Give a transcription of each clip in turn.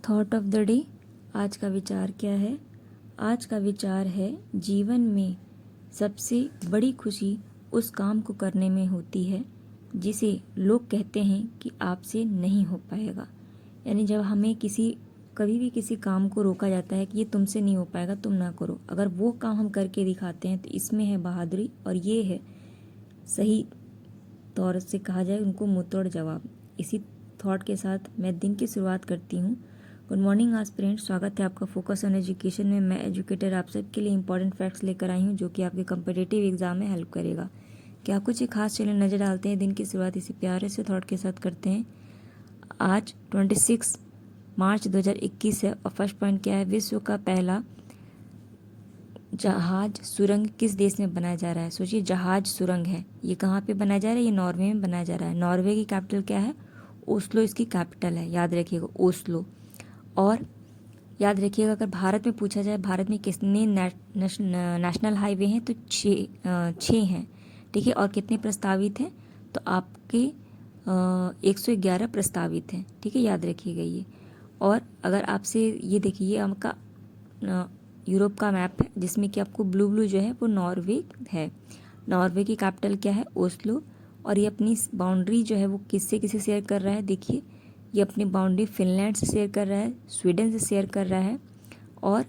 Thought of the day. आज का विचार क्या है? आज का विचार है, जीवन में सबसे बड़ी खुशी उस काम को करने में होती है जिसे लोग कहते हैं कि आपसे नहीं हो पाएगा। यानी जब हमें कभी भी किसी काम को रोका जाता है कि ये तुमसे नहीं हो पाएगा, तुम ना करो, अगर वो काम हम करके दिखाते हैं तो इसमें है बहादुरी, और ये है सही तौर से कहा जाए उनको मुंहतोड़ जवाब। इसी थॉट के साथ मैं दिन की शुरुआत करती हूँ। गुड मॉर्निंग एस्पिरेंट्स, स्वागत है आपका फोकस ऑन एजुकेशन में। मैं एजुकेटर आप सबके लिए इंपॉर्टेंट फैक्ट्स लेकर आई हूँ जो कि आपके कम्पिटिटिव एग्जाम में हेल्प करेगा। क्या कुछ एक खास चैनल नज़र डालते हैं? दिन की शुरुआत इसी प्यारे से थॉट के साथ करते हैं। आज 26 मार्च 2021 है और फर्स्ट पॉइंट क्या है? विश्व का पहला जहाज सुरंग किस देश में बनाया जा रहा है? सोचिए, जहाज सुरंग है, ये कहाँ पे बनाया जा रहा है? ये नॉर्वे में बनाया जा रहा है। नॉर्वे की कैपिटल क्या है? ओस्लो इसकी कैपिटल है, याद रखिएगा, ओस्लो। और याद रखिएगा, अगर भारत में पूछा जाए भारत में कितने नेशनल हाईवे हैं तो छः हैं, ठीक है। और कितने प्रस्तावित हैं? तो आपके 111 प्रस्तावित हैं, ठीक है, याद रखिएगा ये। और अगर आपसे ये देखिए, ये आपका यूरोप का मैप है जिसमें कि आपको ब्लू ब्लू जो है वो नॉर्वे है। नॉर्वे की कैपिटल क्या है? ओस्लो। और ये अपनी बाउंड्री जो है वो किससे शेयर कर रहा है? देखिए, ये अपनी बाउंड्री फिनलैंड से शेयर कर रहा है, स्वीडन से शेयर कर रहा है, और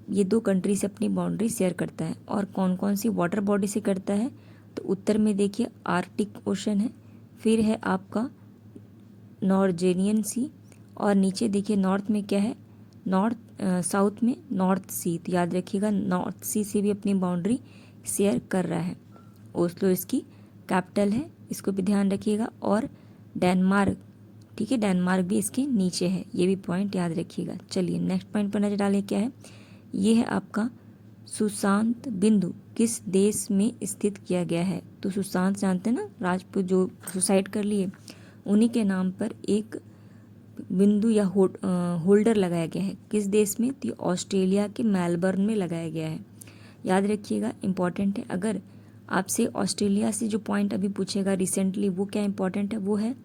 ये दो कंट्री से अपनी बाउंड्री शेयर करता है। और कौन कौन सी वाटर बॉडी से करता है? तो उत्तर में देखिए आर्कटिक ओशन है, फिर है आपका नॉर्वेजियन सी, और नीचे देखिए नॉर्थ में क्या है? साउथ में नॉर्थ सी। तो याद रखिएगा, नॉर्थ सी से भी अपनी बाउंड्री शेयर कर रहा है। ओस्लो इसकी कैपिटल है, इसको भी ध्यान रखिएगा। और डेनमार्क, ठीक है, डेनमार्क भी इसके नीचे है, ये भी पॉइंट याद रखिएगा। चलिए नेक्स्ट पॉइंट पर नजर डालें। क्या है? ये है आपका सुशांत बिंदु किस देश में स्थित किया गया है? तो सुशांत जानते हैं ना, राजपूत जो सुसाइड कर लिए, उन्हीं के नाम पर एक बिंदु या होल्डर लगाया गया है। किस देश में? तो ऑस्ट्रेलिया के मेलबर्न में लगाया गया है, याद रखिएगा, इंपॉर्टेंट है। अगर आपसे ऑस्ट्रेलिया से जो पॉइंट अभी पूछेगा रिसेंटली, वो क्या इंपॉर्टेंट है? वो है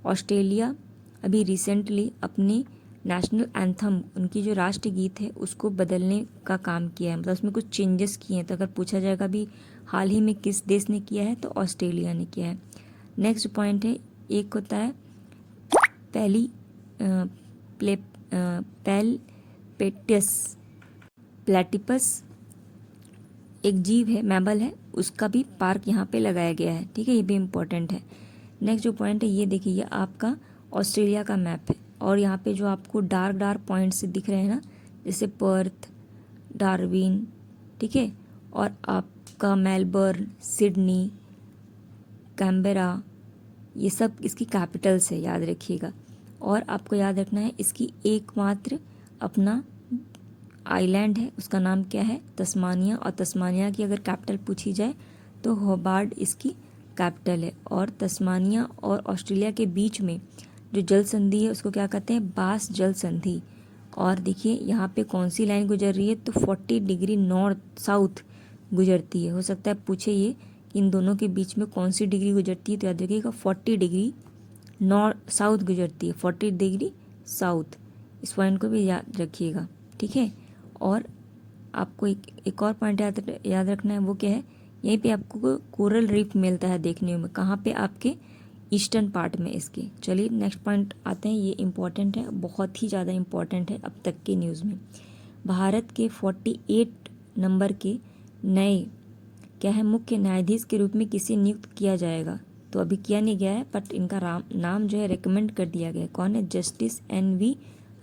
ऑस्ट्रेलिया अभी रिसेंटली अपने नेशनल एंथम, उनकी जो राष्ट्रगीत है, उसको बदलने का काम किया है, मतलब उसमें कुछ चेंजेस किए हैं। तो अगर पूछा जाएगा भी हाल ही में किस देश ने किया है, तो ऑस्ट्रेलिया ने किया है। नेक्स्ट पॉइंट है, एक होता है पहली पैलपेटस प्लेटिपस, एक जीव है, मैमल है, उसका भी पार्क यहाँ पे लगाया गया है, ठीक है, ये भी इम्पोर्टेंट है। नेक्स्ट जो पॉइंट है, ये देखिए, ये आपका ऑस्ट्रेलिया का मैप है, और यहाँ पे जो आपको डार्क डार्क पॉइंट्स दिख रहे हैं ना, जैसे पर्थ, डार्विन, ठीक है, और आपका मेलबर्न, सिडनी, कैनबेरा, ये सब इसकी कैपिटल्स है, याद रखिएगा। और आपको याद रखना है, इसकी एकमात्र अपना आइलैंड है, उसका नाम क्या है? तस्मानिया। और तस्मानिया की अगर कैपिटल पूछी जाए तो होबार्ट इसकी कैपिटल है। और तस्मानिया और ऑस्ट्रेलिया के बीच में जो जल संधि है उसको क्या कहते हैं? बास जल संधि। और देखिए यहाँ पे कौन सी लाइन गुजर रही है? तो 40 डिग्री नॉर्थ साउथ गुजरती है। हो सकता है पूछे ये कि इन दोनों के बीच में कौन सी डिग्री गुजरती है, तो याद रखिएगा 40 डिग्री नॉर्थ साउथ गुजरती है, 40 डिग्री साउथ। इस पॉइंट को भी याद रखिएगा, ठीक है। और आपको एक और पॉइंट याद रखना है, वो क्या है? यहीं पे आपको कोरल रीफ मिलता है देखने में, कहाँ पे? आपके ईस्टर्न पार्ट में इसके। चलिए नेक्स्ट पॉइंट आते हैं, ये इम्पॉर्टेंट है, बहुत ही ज़्यादा इम्पॉर्टेंट है अब तक के न्यूज़ में। भारत के 48 नंबर के नए क्या है? मुख्य न्यायाधीश के रूप में किसे नियुक्त किया जाएगा? तो अभी किया नहीं गया है, बट इनका नाम जो है रिकमेंड कर दिया गया है। कौन है? जस्टिस NV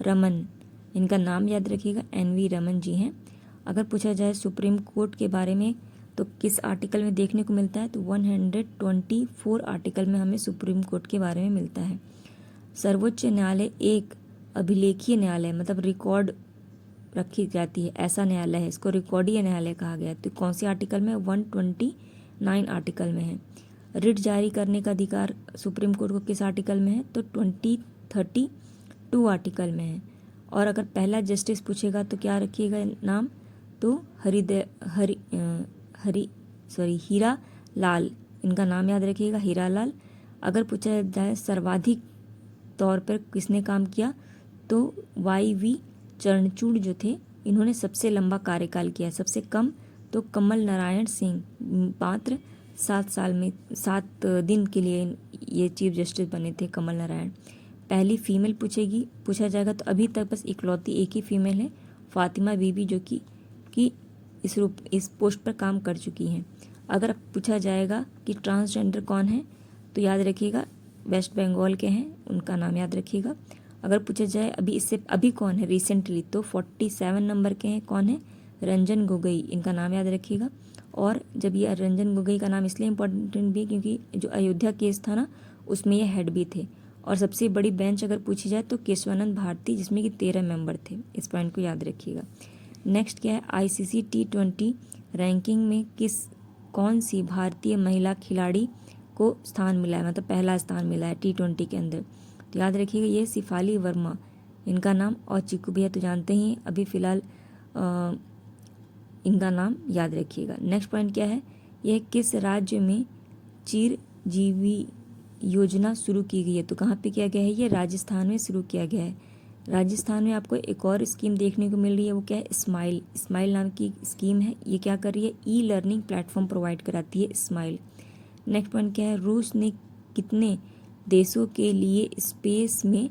रमन, इनका नाम याद रखिएगा, NV रमन जी हैं। अगर पूछा जाए सुप्रीम कोर्ट के बारे में तो किस आर्टिकल में देखने को मिलता है? तो 124 आर्टिकल में हमें सुप्रीम कोर्ट के बारे में मिलता है। सर्वोच्च न्यायालय एक अभिलेखीय न्यायालय, मतलब रिकॉर्ड रखी जाती है, ऐसा न्यायालय है, इसको रिकॉर्डीय न्यायालय कहा गया है। तो कौन सी आर्टिकल में? 129 आर्टिकल में है। रिट जारी करने का अधिकार सुप्रीम कोर्ट को किस आर्टिकल में है? तो 32 आर्टिकल में है। और अगर पहला जस्टिस पूछेगा तो क्या रखिएगा नाम? तो हीरा लाल, इनका नाम याद रखिएगा, हीरा लाल। अगर पूछा जाए सर्वाधिक तौर पर किसने काम किया, तो YV चरणचूड़ जो थे इन्होंने सबसे लंबा कार्यकाल किया, सबसे कम तो कमल नारायण सिंह मात्र 7 दिन के लिए ये चीफ जस्टिस बने थे कमल नारायण। पहली फीमेल पूछा जाएगा तो अभी तक बस इकलौती एक ही फीमेल है, फातिमा बीबी, जो कि इस पोस्ट पर काम कर चुकी हैं। अगर पूछा जाएगा कि ट्रांसजेंडर कौन है तो याद रखिएगा वेस्ट बंगाल के हैं, उनका नाम याद रखिएगा। अगर पूछा जाए अभी कौन है रिसेंटली, तो 47 नंबर के हैं, कौन है, रंजन गोगोई, इनका नाम याद रखिएगा। और जब ये रंजन गोगोई का नाम इसलिए इम्पोर्टेंट भी क्योंकि जो अयोध्या केस था ना उसमें ये हेड भी थे। और सबसे बड़ी बेंच अगर पूछी जाए तो केशवानंद भारती, जिसमें कि 13 मेंबर थे। इस पॉइंट को याद रखिएगा। नेक्स्ट क्या है, ICC T20 रैंकिंग में कौन सी भारतीय महिला खिलाड़ी को स्थान मिला है, मतलब पहला स्थान मिला है T20 के अंदर। तो याद रखिएगा ये सिफाली वर्मा इनका नाम, और चिकू भैया तो जानते ही अभी फ़िलहाल इनका नाम याद रखिएगा। नेक्स्ट पॉइंट क्या है, यह किस राज्य में चिरजीवी योजना शुरू की गई है, तो कहाँ पे किया गया है, ये राजस्थान में शुरू किया गया है। राजस्थान में आपको एक और स्कीम देखने को मिल रही है, वो क्या है, स्माइल नाम की स्कीम है। ये क्या कर रही है, E-लर्निंग प्लेटफॉर्म प्रोवाइड कराती है स्माइल। नेक्स्ट पॉइंट क्या है, रूस ने कितने देशों के लिए स्पेस में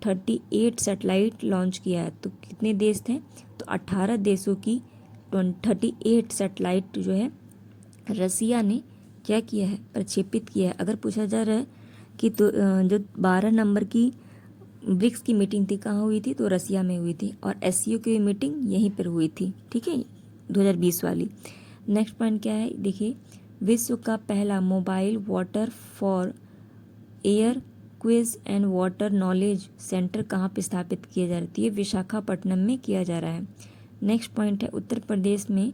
38 सैटेलाइट लॉन्च किया है, तो कितने देश थे, तो 18 देशों की 38 सैटेलाइट जो है रसिया ने क्या किया है, प्रक्षेपित किया है। अगर पूछा जा रहा है कि तो जो 12 नंबर की ब्रिक्स की मीटिंग थी कहाँ हुई थी, तो रसिया में हुई थी, और SCO की मीटिंग यहीं पर हुई थी, ठीक है, 2020 वाली। नेक्स्ट पॉइंट क्या है, देखिए विश्व का पहला mobile water for air quiz and water knowledge centre कहाँ पे स्थापित किया जा रहा है, ये विशाखापट्टनम में किया जा रहा है। नेक्स्ट पॉइंट है, उत्तर प्रदेश में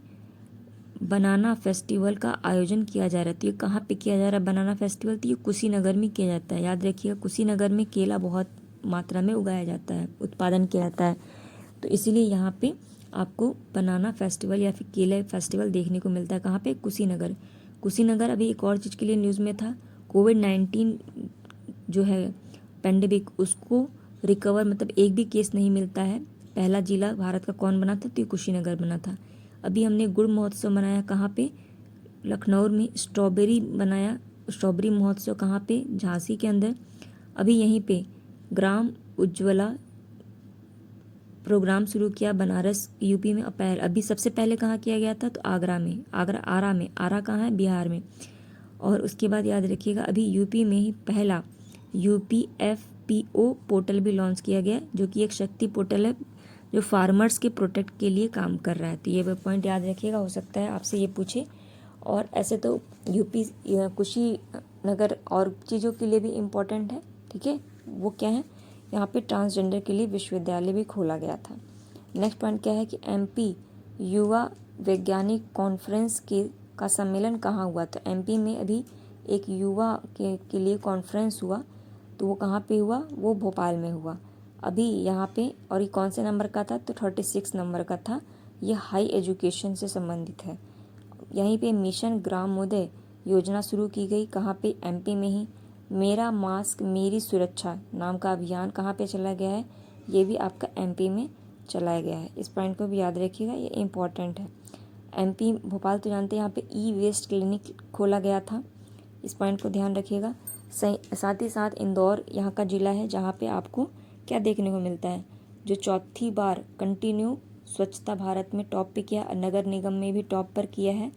बनाना फेस्टिवल का आयोजन किया जा रहा है, तो ये कहाँ पे किया जा रहा है बनाना फेस्टिवल, तो ये कुशीनगर में किया जाता है। याद रखिएगा कुशीनगर में केला बहुत मात्रा में उगाया जाता है, उत्पादन किया जाता है, तो इसीलिए यहाँ पे आपको बनाना फेस्टिवल या फिर केले फेस्टिवल देखने को मिलता है। कहाँ पे, कुशीनगर। अभी एक और चीज़ के लिए न्यूज़ में था, कोविड-19 जो है पेंडेमिक, उसको रिकवर मतलब एक भी केस नहीं मिलता है। पहला जिला भारत का कौन बना था, तो ये कुशीनगर बना था। अभी हमने गुड़ महोत्सव मनाया कहाँ पे, लखनऊ में। स्ट्रॉबेरी महोत्सव कहाँ पे, झांसी के अंदर। अभी यहीं पे ग्राम उज्ज्वला प्रोग्राम शुरू किया बनारस यूपी में। अभी सबसे पहले कहाँ किया गया था, तो आरा में। आरा कहाँ है, बिहार में। और उसके बाद याद रखिएगा अभी यूपी में ही पहला UPFPO पोर्टल भी लॉन्च किया गया, जो कि एक शक्ति पोर्टल है जो फार्मर्स के प्रोटेक्ट के लिए काम कर रहा है। तो ये पॉइंट याद रखिएगा, हो सकता है आपसे ये पूछे। और ऐसे तो यूपी कुशीनगर और चीज़ों के लिए भी इम्पोर्टेंट है, ठीक है। वो क्या है, यहाँ पे ट्रांसजेंडर के लिए विश्वविद्यालय भी खोला गया था। नेक्स्ट पॉइंट क्या है कि MP युवा वैज्ञानिक कॉन्फ्रेंस का सम्मेलन कहाँ हुआ, तो MP में अभी एक युवा के लिए कॉन्फ्रेंस हुआ, तो वो कहाँ पे हुआ, वो भोपाल में हुआ अभी यहाँ पे। और ये कौन से नंबर का था, तो 36 नंबर का था। ये हाई एजुकेशन से संबंधित है। यहीं पे मिशन ग्रामोदय योजना शुरू की गई, कहाँ पे, MP में ही। मेरा मास्क मेरी सुरक्षा नाम का अभियान कहाँ पे चला गया है, ये भी आपका MP में चलाया गया है। इस पॉइंट को भी याद रखिएगा, ये इम्पॉर्टेंट है। MP भोपाल तो जानते हैं, यहाँ पे E-वेस्ट क्लिनिक खोला गया था, इस पॉइंट को ध्यान रखिएगा। साथ ही साथ इंदौर यहाँ का ज़िला है जहाँ पे आपको क्या देखने को मिलता है, जो चौथी बार कंटिन्यू स्वच्छता भारत में टॉप पे किया, नगर निगम में भी टॉप पर किया है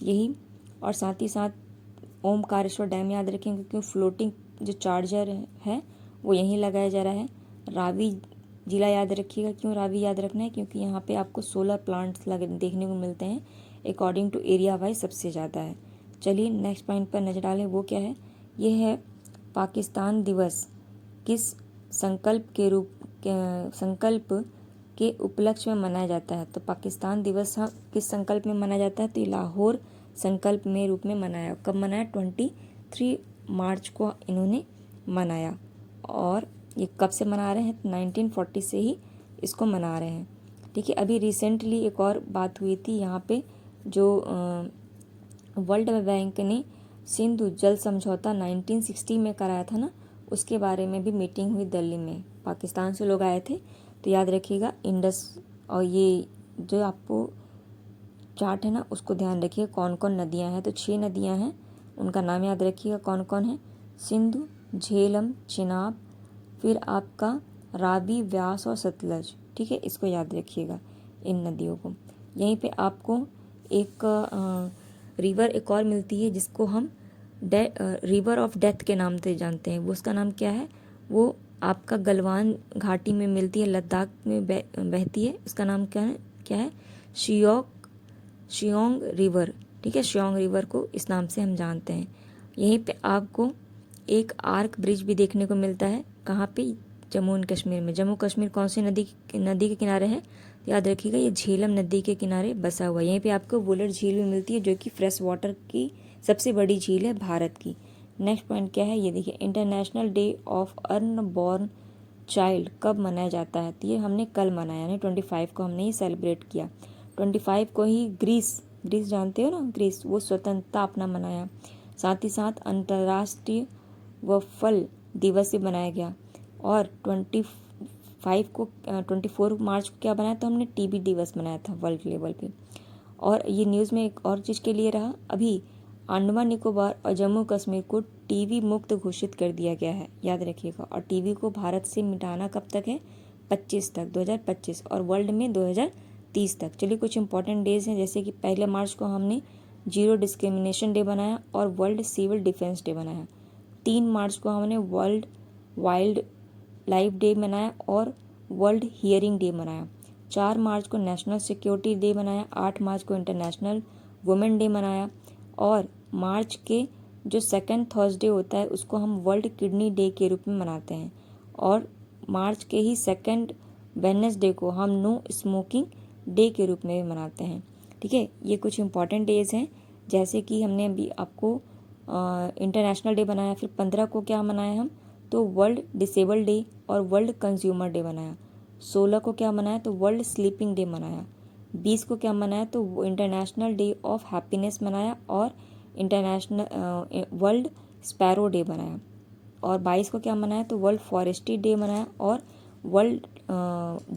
यही। और साथ ही साथ ओमकारेश्वर डैम याद रखें, क्योंकि फ्लोटिंग जो चार्जर है वो यहीं लगाया जा रहा है। रावी जिला याद रखिएगा, क्यों रावी याद रखना है, क्योंकि यहाँ पे आपको सोलर प्लांट्स देखने को मिलते हैं, अकॉर्डिंग टू एरिया वाइज सबसे ज़्यादा है। चलिए नेक्स्ट पॉइंट पर नजर डालें, वो क्या है, ये है पाकिस्तान दिवस किस संकल्प के उपलक्ष्य में मनाया जाता है, तो पाकिस्तान दिवस किस संकल्प में मनाया जाता है, तो लाहौर संकल्प में रूप में मनाया। कब मनाया, 23 मार्च को इन्होंने मनाया। और ये कब से मना रहे हैं, 1940 से ही इसको मना रहे हैं, ठीक है। अभी रिसेंटली एक और बात हुई थी यहाँ पे, जो वर्ल्ड बैंक ने सिंधु जल समझौता 1960 में कराया था ना, उसके बारे में भी मीटिंग हुई दिल्ली में। पाकिस्तान से लोग आए थे, तो याद रखिएगा इंडस। और ये जो आपको चार्ट है ना, उसको ध्यान रखिए कौन कौन नदियाँ हैं। तो 6 नदियाँ हैं, उनका नाम याद रखिएगा कौन कौन है। सिंधु, झेलम, चिनाब, फिर आपका रावी, व्यास और सतलज। ठीक है, इसको याद रखिएगा इन नदियों को। यहीं पे आपको एक रिवर एक और मिलती है जिसको हम रिवर ऑफ डेथ के नाम से जानते हैं। वो उसका नाम क्या है? वो आपका गलवान घाटी में मिलती है, लद्दाख में बहती है। उसका नाम क्या है? शियोंग रिवर। ठीक है, शियोंग रिवर को इस नाम से हम जानते हैं। यहीं पे आपको एक आर्क ब्रिज भी देखने को मिलता है। कहाँ पे? जम्मू एंड कश्मीर में। जम्मू कश्मीर कौन सी नदी के किनारे है? याद रखिएगा, ये झेलम नदी के किनारे बसा हुआ है। यहीं पे आपको वुलर झील भी मिलती है, जो कि फ्रेश वाटर की सबसे बड़ी झील है भारत की। नेक्स्ट पॉइंट क्या है, ये देखिए, international day of unborn child कब मनाया जाता है? तो ये हमने कल मनाया, यानी 25 को हमने ये सेलिब्रेट किया। 25 को ही ग्रीस जानते हो ना, ग्रीस, वो स्वतंत्रता अपना मनाया। साथ ही साथ अंतर्राष्ट्रीय वफल दिवस भी बनाया गया। और 24 मार्च को क्या बनाया? तो हमने टीबी दिवस मनाया था वर्ल्ड लेवल पे। और ये न्यूज़ में एक और चीज़ के लिए रहा, अभी अंडमान निकोबार और जम्मू कश्मीर को टीबी मुक्त घोषित कर दिया गया है, याद रखिएगा। और टीबी को भारत से मिटाना कब तक है? 25 तक, 2025, और वर्ल्ड में 2030 तक। चलिए, कुछ इंपॉर्टेंट डेज हैं, जैसे कि 1 मार्च को हमने जीरो डिस्क्रिमिनेशन डे बनाया और वर्ल्ड सिविल डिफेंस डे बनाया। 3 मार्च को हमने वर्ल्ड वाइल्ड लाइफ डे मनाया और वर्ल्ड हियरिंग डे मनाया। 4 मार्च को नेशनल सिक्योरिटी डे मनाया। 8 मार्च को इंटरनेशनल वुमेन डे मनाया। और मार्च के जो सेकंड थर्सडे होता है उसको हम वर्ल्ड किडनी डे के रूप में मनाते हैं। और मार्च के ही सेकंड वेडनेसडे को हम नो स्मोकिंग डे के रूप में मनाते हैं। ठीक है, ये कुछ इंपॉर्टेंट डेज हैं, जैसे कि हमने अभी आपको इंटरनेशनल डे बनाया। फिर 15 को क्या मनाया हम? तो वर्ल्ड डिसेबल डे और वर्ल्ड कंज्यूमर डे मनाया। 16 को क्या मनाया? तो वर्ल्ड स्लीपिंग डे मनाया। 20 को क्या मनाया? तो वो इंटरनेशनल डे ऑफ हैप्पीनेस मनाया और इंटरनेशनल वर्ल्ड स्पैरो डे मनाया। और 22 को क्या मनाया? तो वर्ल्ड फॉरेस्ट्री डे मनाया और वर्ल्ड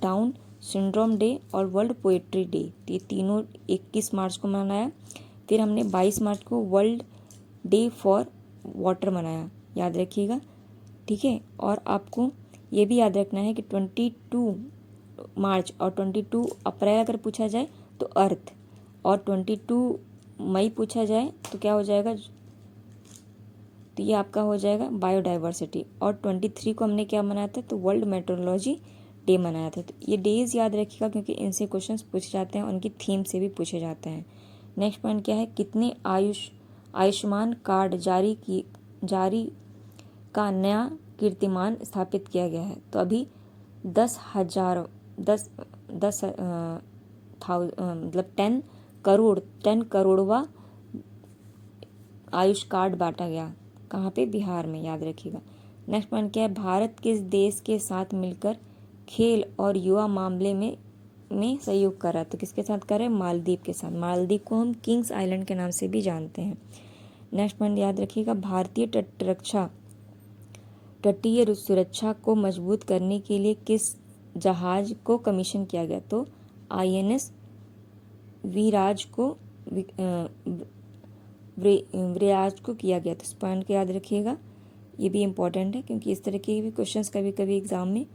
डाउन सिंड्रोम डे और वर्ल्ड पोएट्री डे। ये तीनों 21 मार्च को मनाया। फिर हमने 22 मार्च को वर्ल्ड डे फॉर वाटर मनाया, याद रखिएगा। ठीक है, और आपको ये भी याद रखना है कि 22 मार्च और 22 अप्रैल अगर पूछा जाए तो अर्थ, और 22 मई पूछा जाए तो क्या हो जाएगा? तो ये आपका हो जाएगा बायोडाइवर्सिटी। और 23 को हमने क्या मनाया था? तो वर्ल्ड मेट्रोलॉजी डे मनाया था। तो ये डेज याद रखिएगा, क्योंकि इनसे क्वेश्चंस पूछे जाते हैं, उनकी थीम से भी पूछे जाते हैं। नेक्स्ट पॉइंट क्या है? कितने आयुष्मान कार्ड जारी का नया कीर्तिमान स्थापित किया गया है? तो अभी 10 करोड़वा आयुष कार्ड बांटा गया। कहाँ पे? बिहार में, याद रखिएगा। नेक्स्ट पॉइंट क्या है? भारत किस देश के साथ मिलकर खेल और युवा मामले में सहयोग कर रहा है? तो किसके साथ कर रहे हैं? मालदीव के साथ। मालदीव को हम किंग्स आइलैंड के नाम से भी जानते हैं। नेक्स्ट पॉइंट याद रखिएगा, भारतीय तटीय सुरक्षा को मजबूत करने के लिए किस जहाज को कमीशन किया गया? तो INS विराज को किया गया। तो इस पॉइंट को याद रखिएगा, ये भी इम्पोर्टेंट है, क्योंकि इस तरह के भी क्वेश्चंस कभी कभी एग्जाम में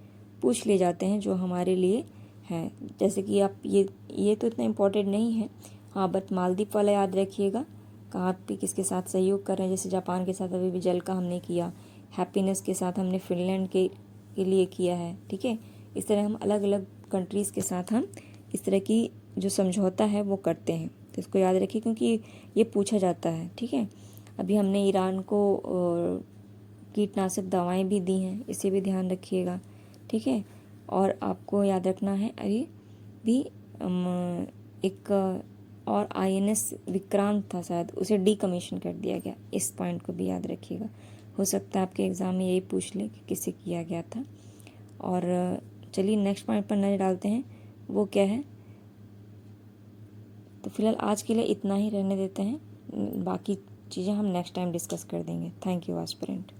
पूछ लिए जाते हैं जो हमारे लिए हैं। जैसे कि आप ये तो इतना इम्पोर्टेंट नहीं है, हाँ, बट मालदीव वाला याद रखिएगा, कहाँ पे किसके साथ सहयोग कर रहे हैं। जैसे जापान के साथ अभी भी जल का हमने किया, हैप्पीनेस के साथ हमने फिनलैंड के लिए किया है। ठीक है, इस तरह हम अलग अलग कंट्रीज़ के साथ हम इस तरह की जो समझौता है वो करते हैं। तो इसको याद रखिए, क्योंकि ये पूछा जाता है। ठीक है, अभी हमने ईरान को कीटनाशक दवाएं भी दी हैं, इसे भी ध्यान रखिएगा। ठीक है, और आपको याद रखना है अभी भी एक और INS विक्रांत था शायद, उसे डीकमीशन कर दिया गया। इस पॉइंट को भी याद रखिएगा, हो सकता है आपके एग्ज़ाम में यही पूछ ले कि किसे किया गया था। और चलिए नेक्स्ट पॉइंट पर नज़र डालते हैं, वो क्या है। तो फिलहाल आज के लिए इतना ही रहने देते हैं, बाकी चीज़ें हम नेक्स्ट टाइम डिस्कस कर देंगे। Thank you aspirant.